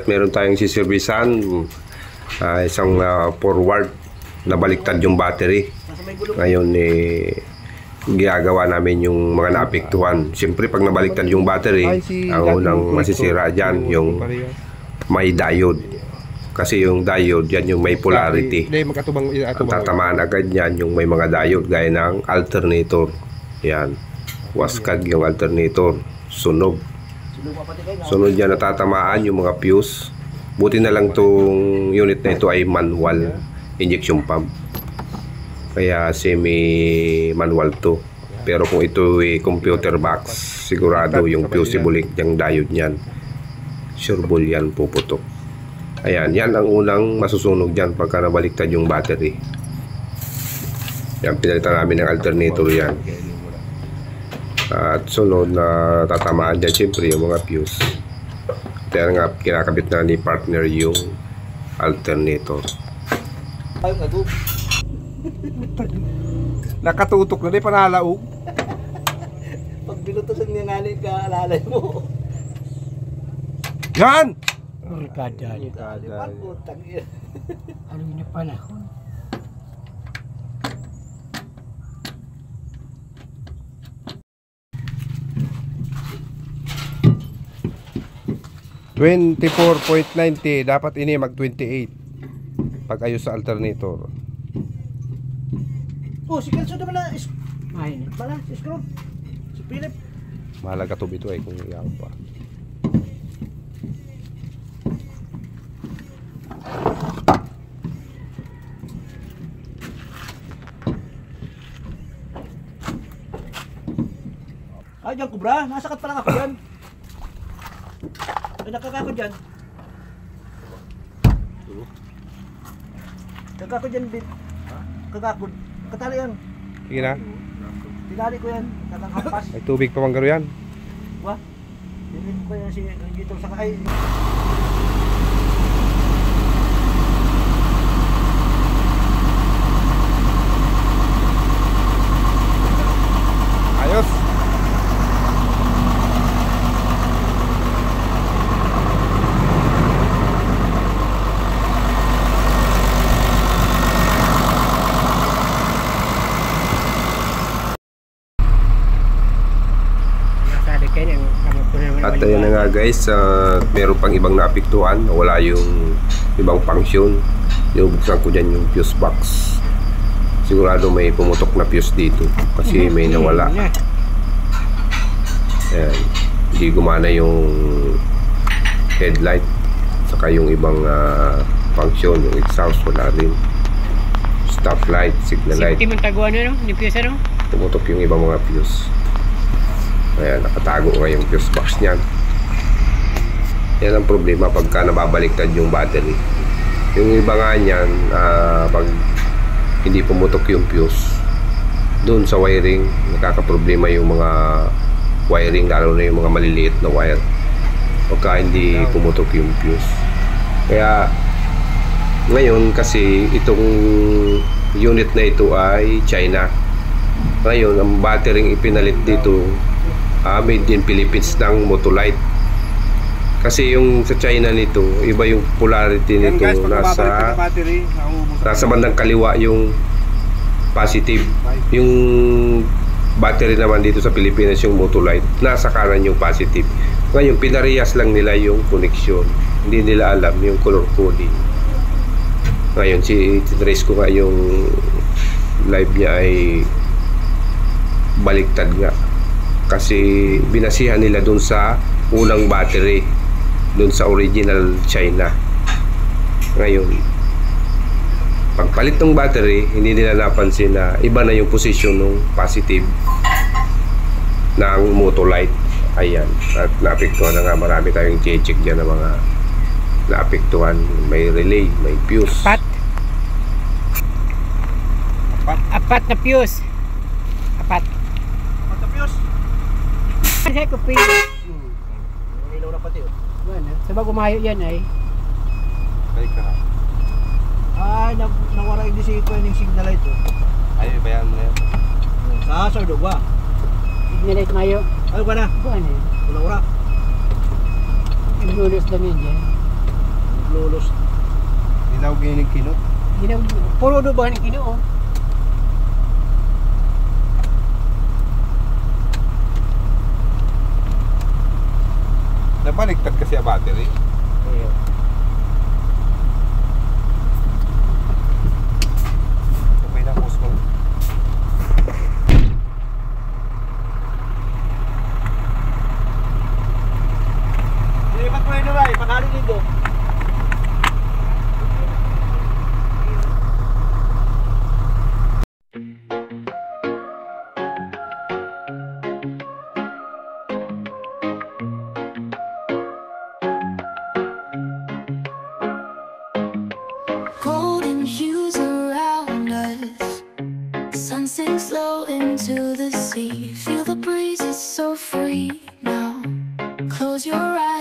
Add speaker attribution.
Speaker 1: at meron tayong siservisan, isang forward na baliktad yung battery. Ngayon ginagawa namin yung mga naapektuhan. Siyempre pag nabaliktad yung battery, ang unang masisira dyan yung may diode. Kasi yung diode, yan yung may polarity. Ang tatamaan agad yan yung may mga diode gaya ng alternator. Yan. Waskag yung alternator. Sunog. Sunod yan, natatamaan yung mga fuse. Buti na lang tong unit na ito ay manual injection pump. Kaya semi-manual to. Pero kung ito ay computer box, sigurado yung fusible yung diode niyan. Sureball yan, puputok. Ayan, yan ang unang masusunog dyan pagka nabaliktad yung battery. Yan, pinalitan namin ng alternator yan. At sunod na tatamaan dyan, siyempre yung mga fuse. Kaya nga, kinakabit na ni partner yung alternator.
Speaker 2: Nakatutok na di panalaog.
Speaker 3: Pag binutusan niya ngalit ka, alalay mo.
Speaker 2: Yan!
Speaker 4: Barkada. Ano yun yung panahon?
Speaker 2: $24.90, dapat ini mag 28 pag ayos sa alternator.
Speaker 3: Oh, si Kelso naman na
Speaker 4: Ay,
Speaker 3: pala, si Screw. Si Philip.
Speaker 2: Mahalaga to bito kung iyaw pa.
Speaker 3: Ay, dyan kubra. Nasakat pa lang ako dyan. Ay, nakakako dyan. Kakako dyan, bit. Kakako. Katali yan.
Speaker 2: Sige na.
Speaker 3: Tinali ko yan. Kakanghampas.
Speaker 2: May tubig pa bang garo yan?
Speaker 3: Wah. Dinit ko yan si dito sa kay.
Speaker 2: Ayos.
Speaker 1: At ayan na nga guys, meron pang ibang naapektuhan, wala yung ibang function. Buksan ko dyan yung fuse box. Sigurado may pumutok na fuse dito kasi may nawala. Ayan, hindi gumana yung headlight, saka yung ibang function, yung exhaust wala rin. Stop light, signal light.
Speaker 4: Safety mong taguan no? Yung fuse ano?
Speaker 1: Pumutok yung ibang mga fuse. Ayan, nakatago nga yung fuse box niyan. Yan ang problema pagka nababaliktad yung battery. Yung iba nga niyan, pag hindi pumutok yung fuse, doon sa wiring, nakakaproblema yung mga wiring, lalo na yung mga maliliit na wire pagka hindi pumutok yung fuse. Kaya ngayon kasi itong unit na ito ay China. Ngayon ang battery ipinalit dito made in Philippines ng Motolite. Kasi yung sa China nito, iba yung polarity nito.
Speaker 2: Guys,
Speaker 1: nasa bandang kaliwa yung positive. Yung battery naman dito sa Pilipinas, yung Motolite, nasa kanan yung positive. Ngayon, pinarehas lang nila yung connection. Hindi nila alam yung color coding. Ngayon, trace ko nga yung live niya ay baliktad nga. Kasi binasihan nila dun sa unang battery, dun sa original China. Ngayon, pagpalit ng battery, hindi nila napansin na iba na yung position ng positive ng Motolite. Ayan, at naapektuhan na nga. Marami tayong check dyan ng mga naapektuhan. May relay, may fuse.
Speaker 4: Apat na fuse. Apat.
Speaker 3: Matapyos.
Speaker 4: Kasi ko pili.
Speaker 3: Ilaw na pati oh.
Speaker 4: Sa bago mayo yan ay.
Speaker 3: Ay, nawara yung disi ko yung signal light oh.
Speaker 2: Ay, bayan mo na yan.
Speaker 3: Sa do ba?
Speaker 4: Signal light mayo.
Speaker 3: Ano ba na?
Speaker 4: Buwan eh.
Speaker 3: Wala.
Speaker 4: Inulos lang yan dyan.
Speaker 3: Lulos.
Speaker 2: Dinawag yun yung kino.
Speaker 4: Puro do ba ni Ginoo?
Speaker 2: Nabaliktad kasi ang battery.
Speaker 4: Ayun.
Speaker 2: Okay na, post mo.
Speaker 3: Ilipat mo yun na ba? Pakali dito.
Speaker 5: Golden hues around us, sun sinks low into the sea. Feel the breeze is so free now. Close your eyes.